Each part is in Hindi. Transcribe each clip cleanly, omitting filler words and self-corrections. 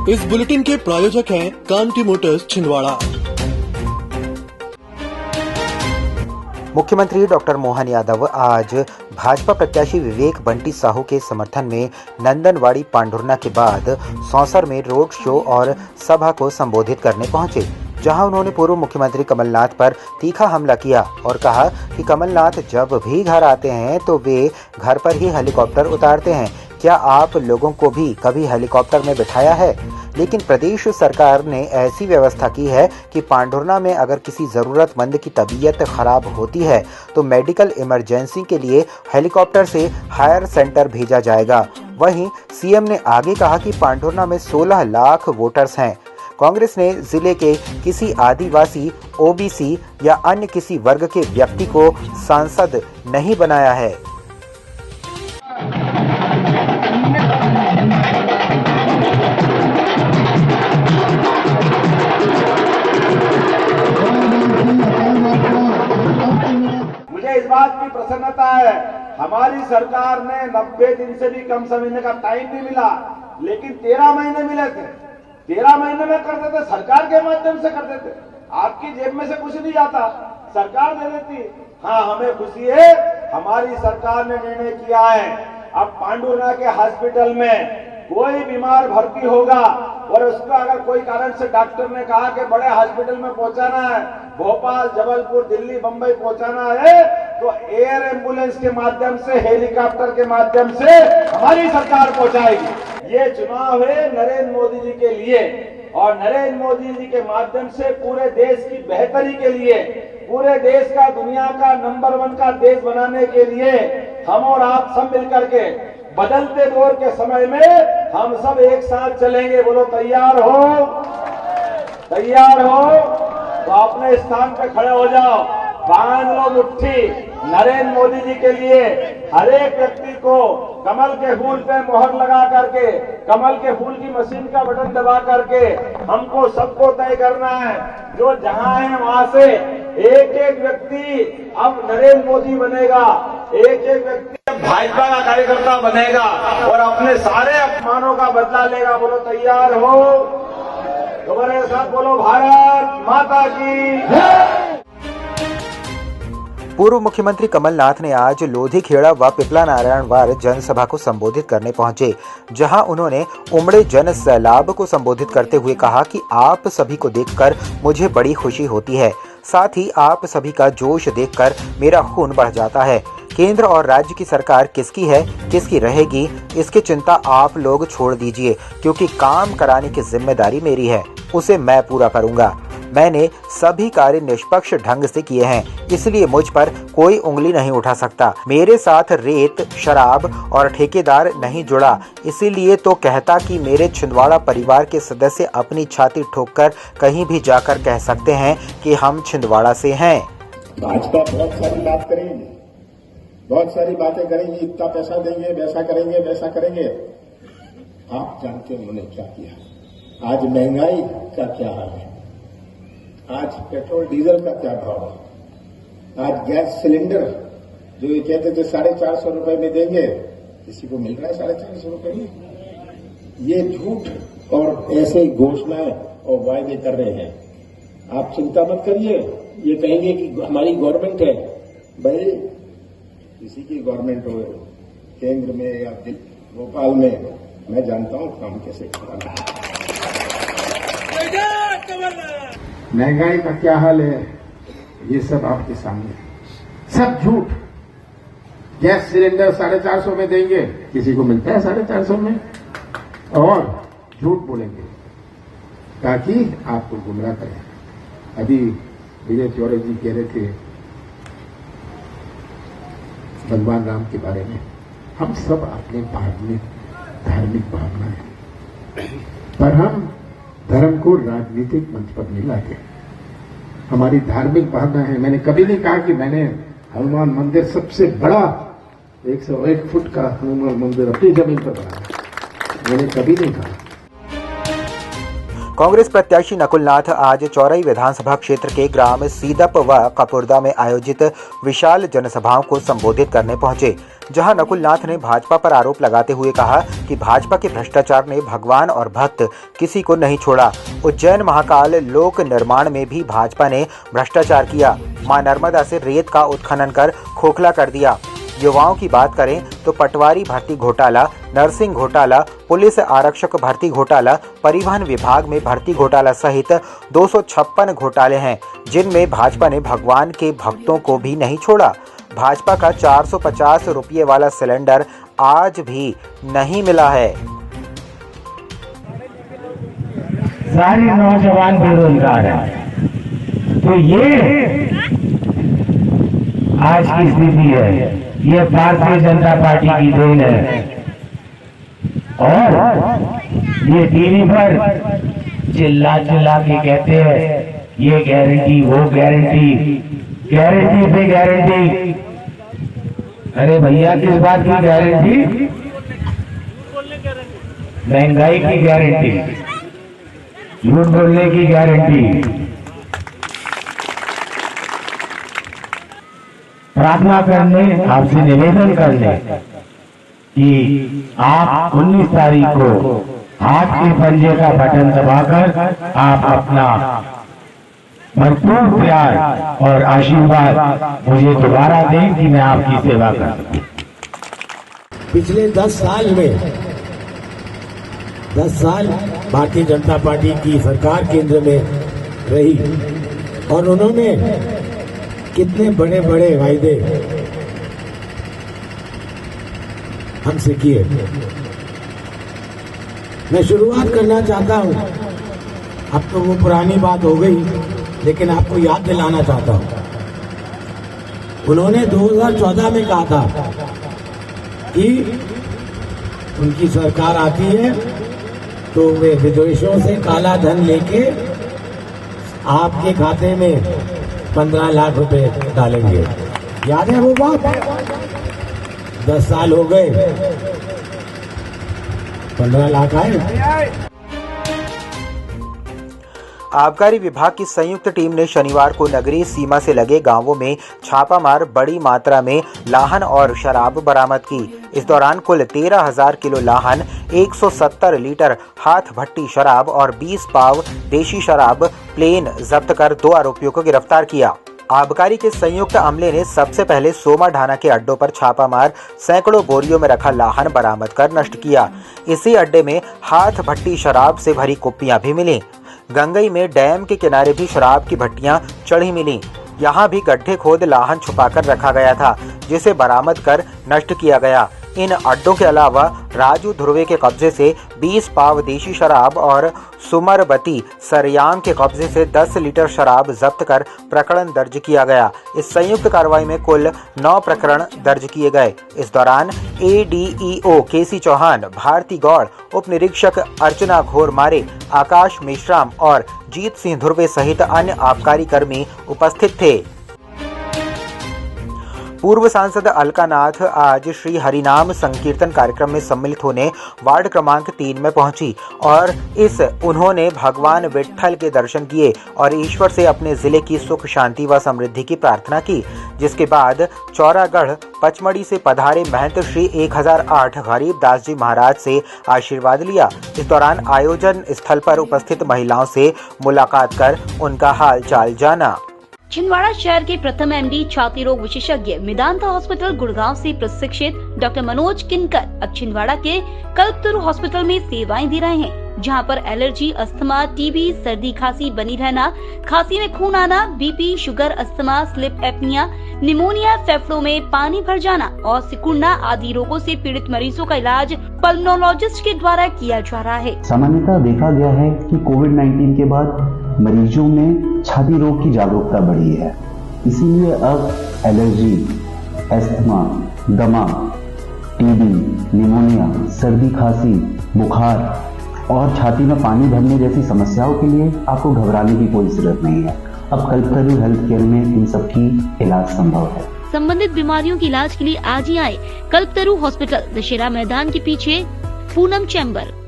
इस बुलेटिन के प्रायोजक हैं कांति मोटर्स छिंदवाड़ा। मुख्यमंत्री डॉक्टर मोहन यादव आज भाजपा प्रत्याशी विवेक बंटी साहू के समर्थन में नंदनवाड़ी पांढुर्ना के बाद सौंसर में रोड शो और सभा को संबोधित करने पहुंचे, जहां उन्होंने पूर्व मुख्यमंत्री कमलनाथ पर तीखा हमला किया और कहा कि कमलनाथ जब भी घर आते हैं तो वे घर पर ही हेलीकॉप्टर उतारते हैं। क्या आप लोगों को भी कभी हेलीकॉप्टर में बिठाया है? लेकिन प्रदेश सरकार ने ऐसी व्यवस्था की है कि पांढुर्ना में अगर किसी ज़रूरतमंद की तबीयत खराब होती है तो मेडिकल इमरजेंसी के लिए हेलीकॉप्टर से हायर सेंटर भेजा जाएगा। वहीं सीएम ने आगे कहा कि पांढुर्ना में 16 लाख वोटर्स हैं। कांग्रेस ने जिले के किसी आदिवासी, ओबीसी या अन्य किसी वर्ग के व्यक्ति को सांसद नहीं बनाया है। मुझे इस बात की प्रसन्नता है, हमारी सरकार ने 90 दिन से भी कम समय का टाइम भी मिला, लेकिन 13 महीने मिले थे। 13 महीने में कर देते, सरकार के माध्यम से कर देते। आपकी जेब में से कुछ नहीं जाता, सरकार दे देती। हाँ, हमें खुशी है, हमारी सरकार ने निर्णय किया है अब पांढुर्ना के हॉस्पिटल में कोई बीमार भर्ती होगा और उसको अगर कोई कारण से डॉक्टर ने कहा कि बड़े हॉस्पिटल में पहुंचाना है, भोपाल, जबलपुर, दिल्ली, बम्बई पहुंचाना है, तो एयर एम्बुलेंस के माध्यम से, हेलीकॉप्टर के माध्यम से हमारी सरकार पहुंचाएगी। ये चुनाव है नरेंद्र मोदी जी के लिए और नरेंद्र मोदी जी के माध्यम से पूरे देश की बेहतरी के लिए, पूरे देश का, दुनिया का नंबर 1 का देश बनाने के लिए हम और आप सब मिलकर के बदलते दौर के समय में हम सब एक साथ चलेंगे। बोलो तैयार हो? तैयार हो तो अपने स्थान पे खड़े हो जाओ, बांध लो मुट्ठी। नरेंद्र मोदी जी के लिए हर एक व्यक्ति को कमल के फूल पे मोहर लगा करके, कमल के फूल की मशीन का बटन दबा करके हमको सबको तय करना है। जो जहां है वहां से एक एक व्यक्ति अब नरेंद्र मोदी बनेगा, एक एक व्यक्ति भाजपा का कार्यकर्ता बनेगा और अपने सारे अपमानों का बदला लेगा। बोलो तैयार हो? तुम्हारे साथ बोलो भारत माता की। पूर्व मुख्यमंत्री कमलनाथ ने आज लोधीखेड़ा व पिपला नारायणवार जनसभा को संबोधित करने पहुंचे, जहां उन्होंने उमड़े जन सैलाब को संबोधित करते हुए कहा कि आप सभी को देखकर मुझे बड़ी खुशी होती है, साथ ही आप सभी का जोश देखकर मेरा खून बढ़ जाता है। केंद्र और राज्य की सरकार किसकी है, किसकी रहेगी, इसकी चिंता आप लोग छोड़ दीजिए, क्योंकि काम कराने की जिम्मेदारी मेरी है, उसे मैं पूरा करूंगा। मैंने सभी कार्य निष्पक्ष ढंग से किए हैं, इसलिए मुझ पर कोई उंगली नहीं उठा सकता। मेरे साथ रेत, शराब और ठेकेदार नहीं जुड़ा, इसीलिए तो कहता कि मेरे छिंदवाड़ा परिवार के सदस्य अपनी छाती ठोककर कहीं भी जाकर कह सकते हैं कि हम छिंदवाड़ा से हैं। भाजपा बहुत सारी बात करेगी, बहुत सारी बातें करेंगी, इतना पैसा देंगे, वैसा करेंगे, वैसा करेंगे। आप जानते हैं उन्होंने क्या किया। आज महंगाई का क्या हाल है, आज पेट्रोल डीजल का क्या भाव है, आज गैस सिलेंडर जो ये कहते थे 450 रुपए में देंगे, किसी को मिल रहा है 450 रुपए में। ये झूठ और ऐसे घोषणाएं और वायदे कर रहे हैं। आप चिंता मत करिए, ये कहेंगे कि हमारी गवर्नमेंट है। भाई किसी की गवर्नमेंट हो, केंद्र में या भोपाल में, मैं जानता हूं काम कैसे कराना है। महंगाई का क्या हाल है, ये सब आपके सामने है, सब झूठ। गैस सिलेंडर 450 में देंगे, किसी को मिलता है 450 में, और झूठ बोलेंगे ताकि आपको गुमराह करें। अभी विजय चौरे जी कह रहे थे भगवान राम के बारे में। हम सब अपने धार्मिक भावना है, पर हम धर्म को राजनीतिक मंच पर नहीं लाते। हमारी धार्मिक भावना है। मैंने कभी नहीं कहा कि मैंने हनुमान मंदिर सबसे बड़ा 101 फुट का हनुमान मंदिर अपनी जमीन पर बनाया, मैंने कभी नहीं कहा। कांग्रेस प्रत्याशी नकुलनाथ आज चौरई विधानसभा क्षेत्र के ग्राम सीदप व कपुरदा में आयोजित विशाल जनसभाओं को संबोधित करने पहुंचे, जहां नकुल नाथ ने भाजपा पर आरोप लगाते हुए कहा कि भाजपा के भ्रष्टाचार ने भगवान और भक्त किसी को नहीं छोड़ा। उज्जैन महाकाल लोक निर्माण में भी भाजपा ने भ्रष्टाचार किया। मां नर्मदा से रेत का उत्खनन कर खोखला कर दिया। युवाओं की बात करें तो पटवारी भर्ती घोटाला, नर्सिंग घोटाला, पुलिस आरक्षक भर्ती घोटाला, परिवहन विभाग में भर्ती घोटाला सहित 256 घोटाले हैं, जिनमें भाजपा ने भगवान के भक्तों को भी नहीं छोड़ा। भाजपा का 450 रुपये वाला सिलेंडर आज भी नहीं मिला है। सारे नौजवान बेरोजगार हैं, तो ये आज की स्थिति है। ये भारतीय जनता पार्टी की देन है। और ये टीवी पर चिल्ला चिल्ला के कहते हैं ये गारंटी, वो गारंटी, गारंटी पे गारंटी। अरे भैया, किस बात की गारंटी? महंगाई की गारंटी, झूठ बोलने की गारंटी। प्रार्थना करने, आपसे निवेदन करने कि आप 19 तारीख को हाथ के पंजे का बटन दबाकर आप अपना भरपूर प्यार और आशीर्वाद मुझे दोबारा दें कि मैं आपकी सेवा कर सकूं। पिछले 10 साल भारतीय जनता पार्टी की सरकार केंद्र में रही और उन्होंने कितने बड़े बड़े वायदे हमसे किए। मैं शुरुआत करना चाहता हूं, अब तो वो पुरानी बात हो गई, लेकिन आपको याद दिलाना चाहता हूं। उन्होंने 2014 में कहा था कि उनकी सरकार आती है तो वे विदेशों से काला धन लेके आपके खाते में 15 लाख रुपए डालेंगे। याद है वो बात? 10 साल हो गए, 15 लाख आए। आबकारी विभाग की संयुक्त टीम ने शनिवार को नगरीय सीमा से लगे गांवों में छापामार बड़ी मात्रा में लाहन और शराब बरामद की। इस दौरान कुल 13,000 किलो लाहन, 170 लीटर हाथ भट्टी शराब और 20 पाव देशी शराब प्लेन जब्त कर 2 आरोपियों को गिरफ्तार किया। आबकारी के संयुक्त अमले ने सबसे पहले सोमा ढाना के अड्डों पर छापा मार सैकड़ों बोरियों में रखा लाहन बरामद कर नष्ट किया। इसी अड्डे में हाथ भट्टी शराब से भरी कुप्पियां भी मिली। गंगई में डैम के किनारे भी शराब की भट्टियां चढ़ी मिली। यहां भी गड्ढे खोद लाहन छुपाकर रखा गया था, जिसे बरामद कर नष्ट किया गया। इन अड्डों के अलावा राजू ध्रुवे के कब्जे से 20 पाव देशी शराब और सुमरबती सरयाम के कब्जे से 10 लीटर शराब जब्त कर प्रकरण दर्ज किया गया। इस संयुक्त कार्रवाई में कुल 9 प्रकरण दर्ज किए गए। इस दौरान ADEO केसी चौहान, भारती गौड़, उप निरीक्षक अर्चना घोरमारे, आकाश मेश्राम और जीत सिंह ध्रुवे सहित अन्य आबकारी कर्मी उपस्थित थे। पूर्व सांसद अलका नाथ आज श्री हरिनाम संकीर्तन कार्यक्रम में सम्मिलित होने वार्ड क्रमांक 3 में पहुंची और उन्होंने भगवान विट्ठल के दर्शन किए और ईश्वर से अपने जिले की सुख शांति व समृद्धि की प्रार्थना की। जिसके बाद चौरागढ़ पचमढ़ी से पधारे महंत श्री 1008 गरीबदास जी महाराज से आशीर्वाद लिया। इस दौरान आयोजन स्थल पर उपस्थित महिलाओं से मुलाकात कर उनका हाल चाल जाना। छिंदवाड़ा शहर के प्रथम MD छाती रोग विशेषज्ञ मेदांता हॉस्पिटल गुड़गांव से प्रशिक्षित डॉक्टर मनोज किनकर अब छिंदवाड़ा के कल्पतरु हॉस्पिटल में सेवाएं दे रहे हैं, जहां पर एलर्जी, अस्थमा, टीबी, सर्दी खांसी बनी रहना, खांसी में खून आना, BP, sugar, asthma, sleep apnoea, pneumonia, फेफड़ों में पानी भर जाना और सिकुड़ना आदि रोगों से पीड़ित मरीजों का इलाज पल्मोनोलॉजिस्ट के द्वारा किया जा रहा है। सामान्यतः देखा गया है कि कोविड-19 के बाद मरीजों में छाती रोग की जागरूकता बढ़ी है, इसीलिए अब एलर्जी, अस्थमा, दमा, टीबी, निमोनिया, सर्दी खांसी, बुखार और छाती में पानी भरने जैसी समस्याओं के लिए आपको घबराने की कोई जरूरत नहीं है। अब कल्पतरु हेल्थ केयर में इन सब की इलाज संभव है। संबंधित बीमारियों के इलाज के लिए आज ही आए कल्पतरु हॉस्पिटल, दशहरा मैदान के पीछे, पूनम चैम्बर।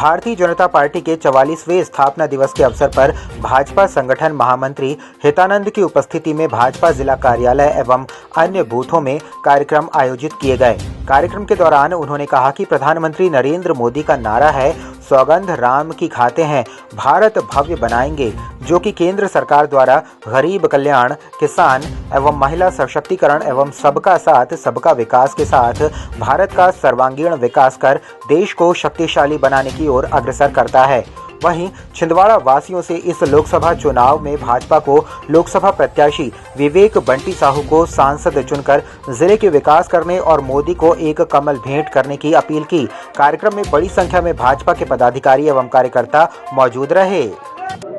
भारतीय जनता पार्टी के 44वें स्थापना दिवस के अवसर पर भाजपा संगठन महामंत्री हितानंद की उपस्थिति में भाजपा जिला कार्यालय एवं अन्य बूथों में कार्यक्रम आयोजित किए गए। कार्यक्रम के दौरान उन्होंने कहा कि प्रधानमंत्री नरेंद्र मोदी का नारा है, सौगंध राम की खाते हैं, भारत भव्य बनाएंगे, जो कि केंद्र सरकार द्वारा गरीब कल्याण, किसान एवं महिला सशक्तिकरण एवं सबका साथ सबका विकास के साथ भारत का सर्वांगीण विकास कर देश को शक्तिशाली बनाने की ओर अग्रसर करता है। वहीं छिंदवाड़ा वासियों से इस लोकसभा चुनाव में भाजपा को लोकसभा प्रत्याशी विवेक बंटी साहू को सांसद चुनकर जिले के विकास करने और मोदी को एक कमल भेंट करने की अपील की। कार्यक्रम में बड़ी संख्या में भाजपा के पदाधिकारी एवं कार्यकर्ता मौजूद रहे।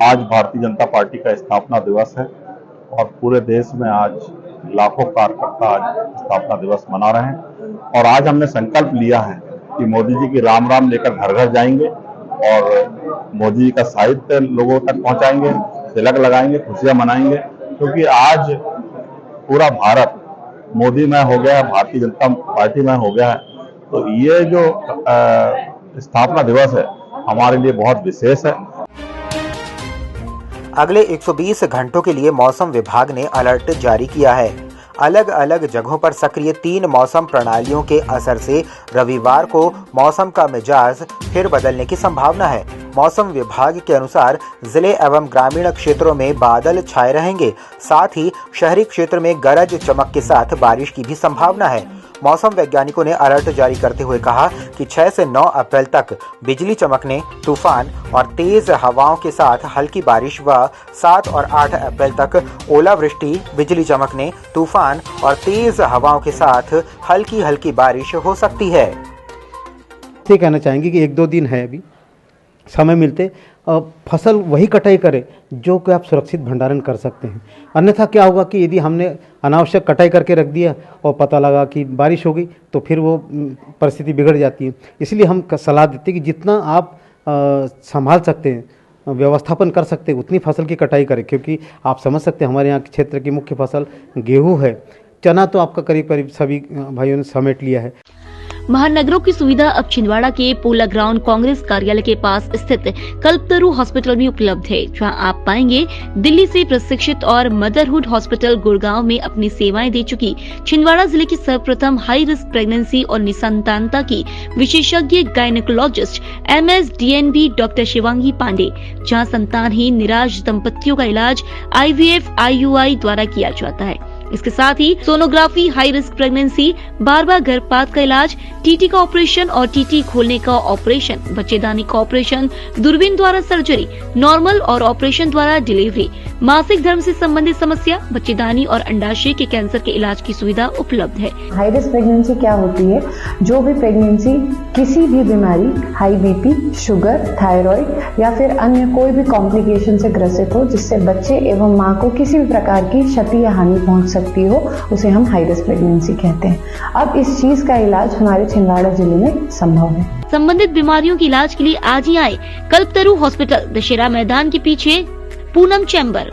आज भारतीय जनता पार्टी का स्थापना दिवस है और पूरे देश में आज लाखों कार्यकर्ता आज स्थापना दिवस मना रहे हैं और आज हमने संकल्प लिया है कि मोदी जी की राम राम लेकर घर घर जाएंगे और मोदी जी का साहित्य लोगों तक पहुंचाएंगे, तिलक लगाएंगे, खुशियां मनाएंगे, क्योंकि आज पूरा भारत मोदीमय हो गया है, भारतीय जनता पार्टी में हो गया है। तो ये जो स्थापना दिवस है हमारे लिए बहुत विशेष है। अगले 120 घंटों के लिए मौसम विभाग ने अलर्ट जारी किया है। अलग अलग जगहों पर सक्रिय 3 मौसम प्रणालियों के असर से रविवार को मौसम का मिजाज फिर बदलने की संभावना है। मौसम विभाग के अनुसार जिले एवं ग्रामीण क्षेत्रों में बादल छाए रहेंगे, साथ ही शहरी क्षेत्र में गरज चमक के साथ बारिश की भी संभावना है। मौसम वैज्ञानिकों ने अलर्ट जारी करते हुए कहा कि 6 से 9 अप्रैल तक बिजली चमकने, तूफान और तेज हवाओं के साथ हल्की बारिश व 7 और 8 अप्रैल तक ओलावृष्टि, बिजली चमकने, तूफान और तेज हवाओं के साथ हल्की हल्की बारिश हो सकती है। ये कहना चाहेंगे कि 1-2 दिन है, अभी समय मिलते फसल वही कटाई करें जो कि आप सुरक्षित भंडारण कर सकते हैं। अन्यथा क्या होगा कि यदि हमने अनावश्यक कटाई करके रख दिया और पता लगा कि बारिश हो गई तो फिर वो परिस्थिति बिगड़ जाती है। इसलिए हम सलाह देते हैं कि जितना आप संभाल सकते हैं, व्यवस्थापन कर सकते हैं, उतनी फसल की कटाई करें, क्योंकि आप समझ सकते हैं हमारे यहाँ के क्षेत्र की मुख्य फसल गेहूँ है। चना तो आपका करीब करीब सभी भाइयों ने समेट लिया है। महानगरों की सुविधा अब छिंदवाड़ा के पोला ग्राउंड कांग्रेस कार्यालय के पास स्थित कल्पतरु हॉस्पिटल में उपलब्ध है, जहां आप पाएंगे दिल्ली से प्रशिक्षित और मदरहुड हॉस्पिटल गुड़गांव में अपनी सेवाएं दे चुकी छिंदवाड़ा जिले की सर्वप्रथम हाई रिस्क प्रेगनेंसी और निसंतानता की विशेषज्ञ gynaecologist MS DNB doctor Shivangi Pandey, जहाँ संतानहीन निराश दंपतियों का इलाज IVF IUI द्वारा किया जाता है। इसके साथ ही सोनोग्राफी, हाई रिस्क प्रेगनेंसी, बार-बार गर्भपात का इलाज, TT का ऑपरेशन और TT खोलने का ऑपरेशन, बच्चेदानी का ऑपरेशन, दूरबीन द्वारा सर्जरी, नॉर्मल और ऑपरेशन द्वारा डिलीवरी, मासिक धर्म से संबंधित समस्या, बच्चेदानी और अंडाशय के कैंसर के इलाज की सुविधा उपलब्ध है। हाई रिस्क प्रेगनेंसी क्या होती है? जो भी प्रेगनेंसी किसी भी बीमारी, हाई BP, शुगर, थायराइड या फिर अन्य कोई भी कॉम्प्लिकेशन से ग्रसित हो, जिससे बच्चे एवं माँ को किसी भी प्रकार की क्षति या हानि पहुंच सकती हो, उसे हम हाई रिस्क प्रेगनेंसी कहते हैं। अब इस चीज का इलाज हमारे छिंदवाड़ा जिले में संभव है। संबंधित बीमारियों के इलाज के लिए आज ही आए कल्पतरु हॉस्पिटल, दशहरा मैदान के पीछे, पूनम चैम्बर।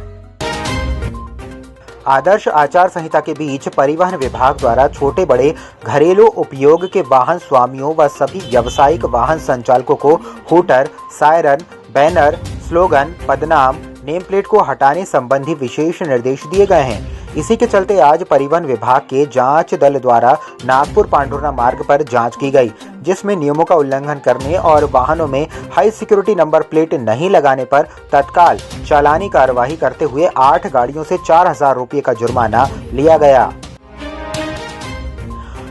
आदर्श आचार संहिता के बीच परिवहन विभाग द्वारा छोटे बड़े घरेलू उपयोग के वाहन स्वामियों व सभी व्यावसायिक वाहन संचालकों को हूटर, सायरन, बैनर, स्लोगन, पदनाम, नेम प्लेट को हटाने संबंधी विशेष निर्देश दिए गए हैं। इसी के चलते आज परिवहन विभाग के जांच दल द्वारा नागपुर पांढुर्णा मार्ग पर जांच की गई, जिसमें नियमों का उल्लंघन करने और वाहनों में हाई सिक्योरिटी नंबर प्लेट नहीं लगाने पर तत्काल चालानी कार्यवाही करते हुए 8 गाड़ियों से 4000 रुपये का जुर्माना लिया गया।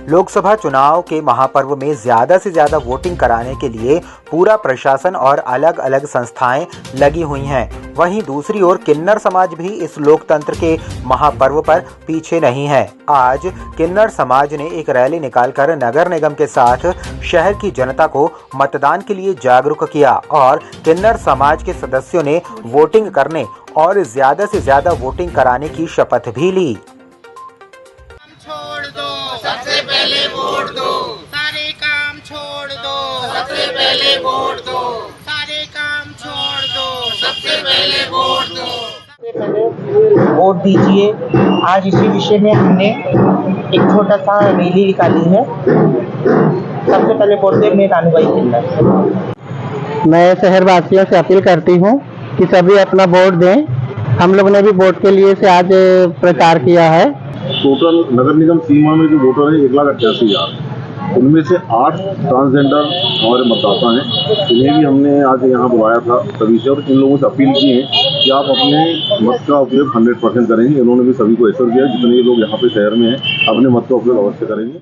लोकसभा चुनाव के महापर्व में ज्यादा से ज्यादा वोटिंग कराने के लिए पूरा प्रशासन और अलग अलग संस्थाएं लगी हुई हैं। वहीं दूसरी ओर किन्नर समाज भी इस लोकतंत्र के महापर्व पर पीछे नहीं है। आज किन्नर समाज ने एक रैली निकालकर नगर निगम के साथ शहर की जनता को मतदान के लिए जागरूक किया और किन्नर समाज के सदस्यों ने वोटिंग करने और ज्यादा से ज्यादा वोटिंग कराने की शपथ भी ली। छोड़ दो, सबसे पहले वोट दो, सारे काम छोड़ दो, सबसे पहले वोट दो, सारे काम छोड़ दो, सबसे पहले वोट दो, वोट दीजिए। आज इसी विषय में हमने एक छोटा सा रैली निकाली है। सबसे पहले वोट दे, मैं रानूबाई किन्नर। मैं शहरवासियों से अपील करती हूँ कि सभी अपना वोट दें। हम लोग ने भी वोट के लिए से आज प्रचार किया है। टोटल नगर निगम सीमा में जो वोटर है 1,88,000, उनमें से 8 ट्रांसजेंडर हमारे मतदाता हैं। इन्हें भी हमने आज यहाँ बुलाया था सभी से, और इन लोगों से अपील की है कि आप अपने मत का उपयोग 100% करेंगे। इन्होंने भी सभी को एश्योर किया, जितने लोग यहाँ पे शहर में हैं अपने मत का उपयोग अवश्य करेंगे।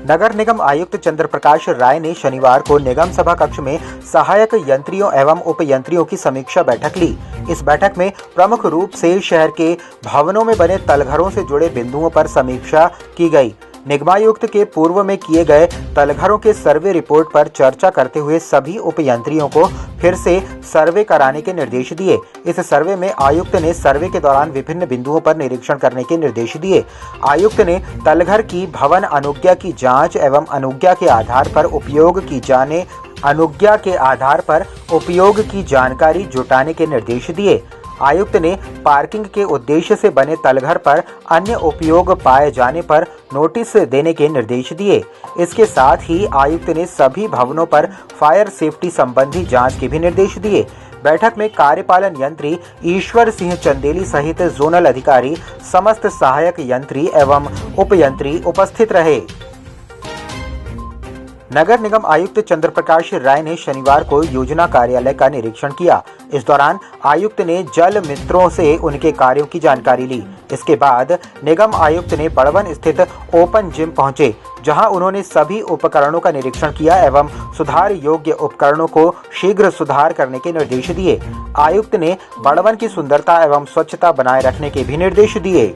नगर निगम आयुक्त चंद्र प्रकाश राय ने शनिवार को निगम सभा कक्ष में सहायक यंत्रियों एवं उप यंत्रियों की समीक्षा बैठक ली। इस बैठक में प्रमुख रूप से शहर के भवनों में बने तलघरों से जुड़े बिंदुओं पर समीक्षा की गई। निगमायुक्त के पूर्व में किए गए तलघरों के सर्वे रिपोर्ट पर चर्चा करते हुए सभी उपयंत्रियों को फिर से सर्वे कराने के निर्देश दिए। इस सर्वे में आयुक्त ने सर्वे के दौरान विभिन्न बिंदुओं पर निरीक्षण करने के निर्देश दिए। आयुक्त ने तलघर की भवन अनुज्ञा की जांच एवं अनुज्ञा के आधार पर उपयोग की जानकारी जुटाने के निर्देश दिए। आयुक्त ने पार्किंग के उद्देश्य से बने तलघर पर अन्य उपयोग पाए जाने पर नोटिस देने के निर्देश दिए। इसके साथ ही आयुक्त ने सभी भवनों पर फायर सेफ्टी संबंधी जांच के भी निर्देश दिए। बैठक में कार्यपालन यंत्री ईश्वर सिंह चंदेली सहित जोनल अधिकारी, समस्त सहायक यंत्री एवं उपयंत्री उपस्थित रहे। नगर निगम आयुक्त चंद्र प्रकाश राय ने शनिवार को योजना कार्यालय का निरीक्षण किया। इस दौरान आयुक्त ने जल मित्रों से उनके कार्यों की जानकारी ली। इसके बाद निगम आयुक्त ने बड़वन स्थित ओपन जिम पहुंचे, जहां उन्होंने सभी उपकरणों का निरीक्षण किया एवं सुधार योग्य उपकरणों को शीघ्र सुधार करने के निर्देश दिए। आयुक्त ने बड़वन की सुंदरता एवं स्वच्छता बनाए रखने के भी निर्देश दिए।